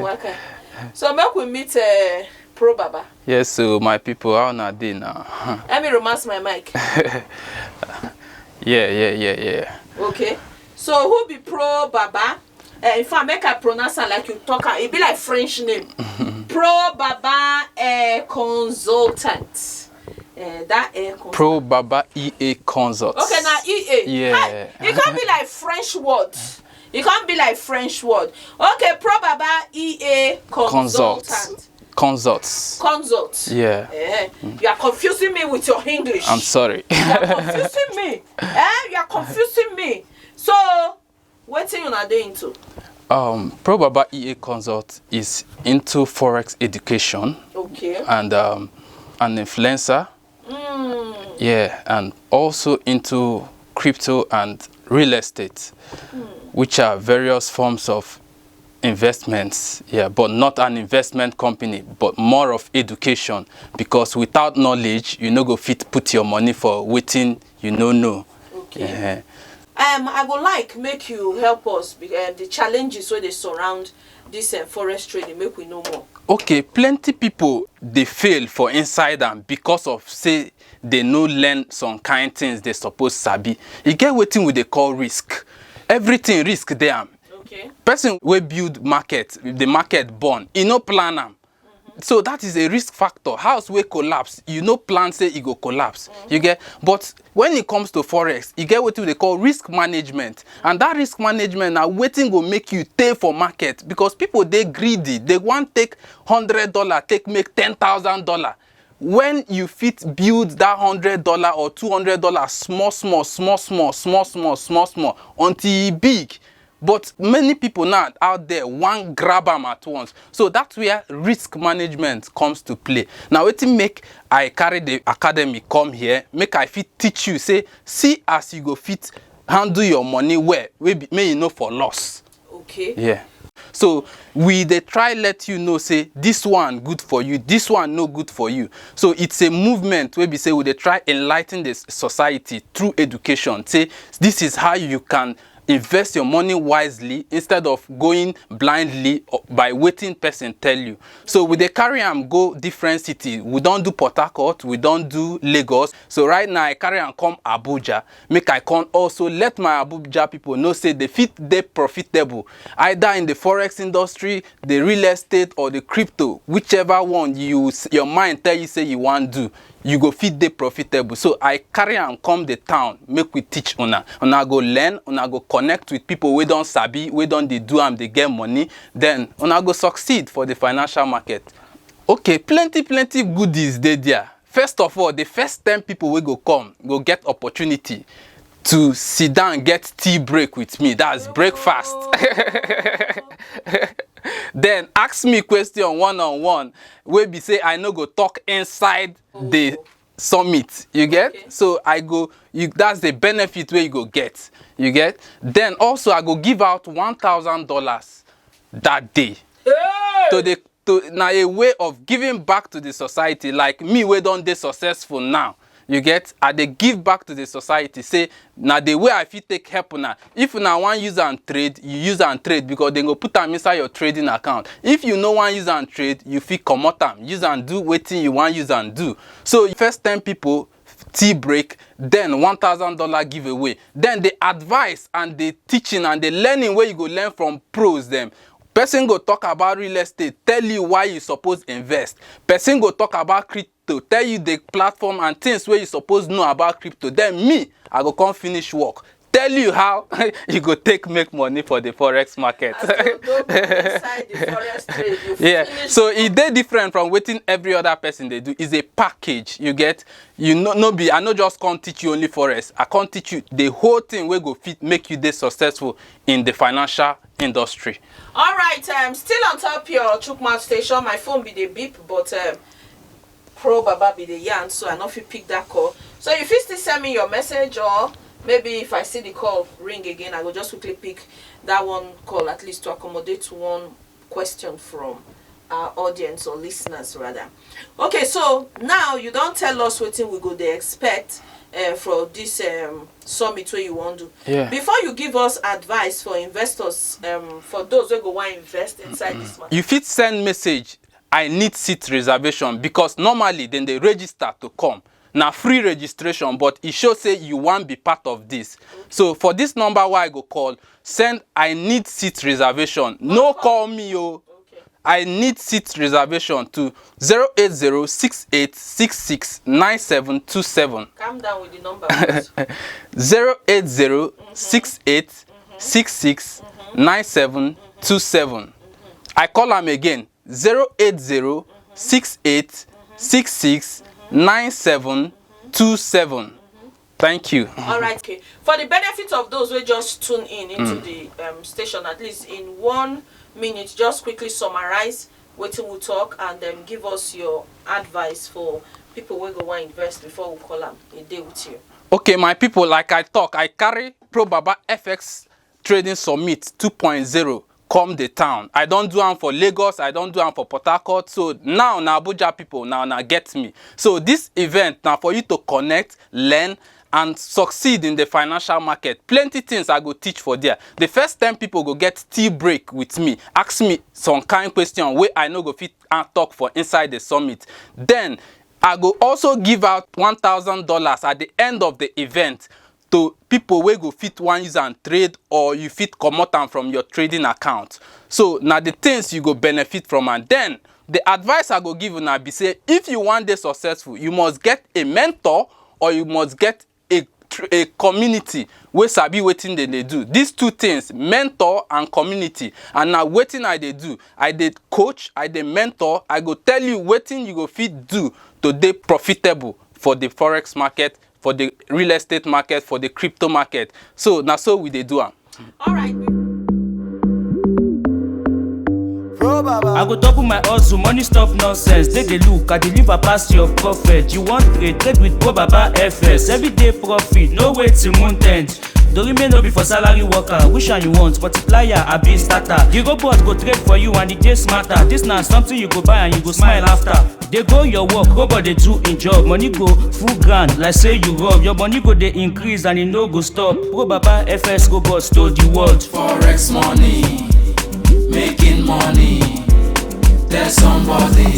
Okay. So make we meet Pro Baba. Yes, so my people, how not they now? Let me romance my mic. Yeah. Okay. So who be Pro Baba? If I make a pronounce like you talk, it be like French name. Pro Baba consultant. That Pro Baba EA consult. Okay, now EA. Yeah. It can't be like French word. It can't be like French word. Okay, Pro Baba EA consultant. Consults. Yeah. You are confusing me with your English. I'm sorry. You are confusing me. You are confusing me. So, what thing you are doing to? Pro Baba EA consult is into forex education. Okay. And an influencer. Yeah, and also into crypto and real estate, which are various forms of investments. Yeah, but not an investment company, but more of education, because without knowledge you no go fit put your money for waiting you know. Okay. Yeah. I would like make you help us the challenges where they surround this forex trading, make we know more. Okay, plenty people they fail for inside them because of say they no learn some kind things they suppose sabi. You get wetin we they call risk. Everything risk there. Okay. Person we build market, the market born, you no plan am. So that is a risk factor. House will collapse, you no plan say it go collapse. You get, but when it comes to forex, you get what they call risk management, and that risk management now waiting will make you pay for market, because people they greedy, they want take $100, take make $10,000. When you fit build that $100 or $200 small until it big. But many people now out there want grab them at once. So that's where risk management comes to play. Now, what make I carry the academy come here, make I fit teach you, say, see as you go fit handle your money where may you know for loss. Okay. Yeah. So they try let you know, say this one good for you, this one no good for you. So it's a movement where we say they try enlighten the society through education. Say this is how you can invest your money wisely instead of going blindly by waiting person tell you. So we dey carry am go different cities. We don't do Port Harcourt, we don't do Lagos. So right now I carry am come Abuja. Make I come also let my Abuja people know say they fit dey profitable either in the forex industry, the real estate or the crypto, whichever one your mind tell you say you want do. You go fit dey profitable. So I carry am come the town, make we teach una. Una go learn, una go connect with people we don't sabi, we don't they do am, they get money. Then una go succeed for the financial market. Okay, plenty goodies dey there. First of all, the first 10 people we go come, go get opportunity to sit down and get tea break with me. That's breakfast. Then ask me question one-on-one. Where be say I no go talk inside the summit. You get? Okay. So I go, that's the benefit where you go get. You get? Then also I go give out $1,000 that day. Hey! Now a way of giving back to the society, like me we don't dey successful now. You get? I they give back to the society. Say now the way I fit take help now. If now one use and trade, you use and trade because they go put them inside your trading account. If you no one use and trade, you fit comot them. Use and do waiting you want use and do. So first 10 people tea break, then $1,000 giveaway. Then the advice and the teaching and the learning where you go learn from pros them. Person go talk about real estate, tell you why you suppose invest. Person go talk about crypto, tell you the platform and things where you suppose know about crypto. Then me, I go come finish work, tell you how you go make money for the forex market. Inside the forex trade, yeah, so it dey different from waiting every other person they do. Is a package. You get, I no just can't teach you only forex. I can't teach you the whole thing where go fit make you dey successful in the financial industry. All right, still on top your Chukma station. My phone be the beep, but Pro Baba be the yarn, so I know if you pick that call. So if you still send me your message, or maybe if I see the call ring again, I will just quickly pick that one call, at least to accommodate one question from our audience or listeners rather. Okay, so now you don't tell us what we go to expect for this summit where you want to. Yeah. Before you give us advice for investors, for those who go want to invest inside this market. You fit send message, I need seat reservation, because normally then they register to come. Now free registration, but it shows say you want be part of this. Okay. So for this number why I go call, send I need seat reservation. No call me, yo. Okay. I need seat reservation to 08068669727. Calm down with the number. 08068669727. I call them again. 08068669727. Thank you. All right. Okay. For the benefit of those who just tune in into the station, at least in 1 minute, just quickly summarize what we'll talk and then give us your advice for people who go want to invest before we call them a day with you. Okay, my people, like I talk, I carry ProbabaFX Trading Summit 2.0. Come the town. I don't do them for Lagos, I don't do them for Port Harcourt. So now Abuja people now get me. So this event now for you to connect, learn and succeed in the financial market. Plenty things I go teach for there. The first 10 people go get tea break with me. Ask me some kind question where I know go fit and talk for inside the summit. Then I go also give out $1,000 at the end of the event to people where go fit one use and trade, or you fit come out from your trading account. So now the things you go benefit from, and then the advice I go give you now be say, if you want to be successful, you must get a mentor or you must get a community where sabi wetin they do. These two things, mentor and community. And now wetin I dey do, I dey coach, I dey mentor, I go tell you wetin you go fit do to dey profitable for the forex market, for the real estate market, for the crypto market. So now so we dey do am. All right. I go double my hustle, money stop nonsense. Take a look, I deliver past your prophet. You want trade with ProbabaFX. Everyday profit, no wait till month end. Don't remain no be for salary worker. Which one you want? Multiplier, I be starter. The robot go trade for you and the day smarter. This now something you go buy and you go smile after. They go your work, robot they do in job. Money go full grand, like say you rob. Your money go they increase and it no go stop. ProbabaFX robot stole the world. Forex money, making money. There's somebody